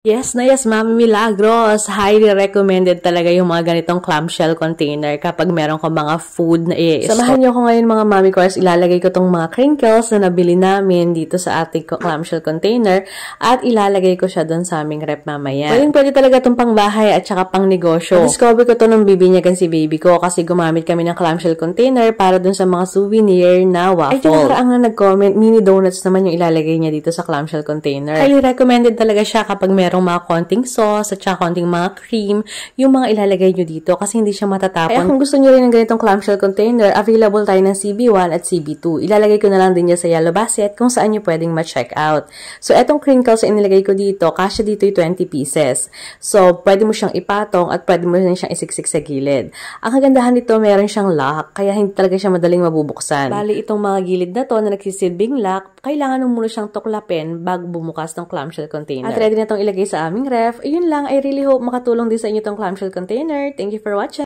Yes na yes, Mami Milagros. Highly recommended talaga yung mga ganitong clamshell container kapag meron ka mga food na i-store. Samahan niyo ko ngayon mga Mami Cores. Ilalagay ko tong mga crinkles na nabili namin dito sa ating clamshell container at ilalagay ko siya doon sa aming rep mamaya. Pwede talaga tong pangbahay at saka pang negosyo. Discover ko to nung bibinyagan si baby ko kasi gumamit kami ng clamshell container para doon sa mga souvenir na waffle. Ay, nakaraang na nag-comment, mini donuts naman yung ilalagay niya dito sa clamshell container. Highly recommended talaga siya kapag merong mga konting sauce at saka konting mga cream, yung mga ilalagay nyo dito kasi hindi siya matatapon. Kaya kung gusto nyo rin ng ganitong clamshell container, available tayo ng CB1 at CB2. Ilalagay ko na lang din dyan sa yellow basket kung saan nyo pwedeng ma-check out. So, etong crinkles na inilagay ko dito, kasya dito yung 20 pieces. So, pwede mo siyang ipatong at pwede mo rin siyang isiksik sa gilid. Ang kagandahan nito, meron siyang lock, kaya hindi talaga siya madaling mabubuksan. Bali, itong mga gilid na to na nagsisilbing lock, kailangan mo muna siyang tuklapin bago bumukas ng clamshell container. At ready na itong ilagay sa aming ref. Ayun lang, I really hope makatulong din sa inyo tong clamshell container. Thank you for watching.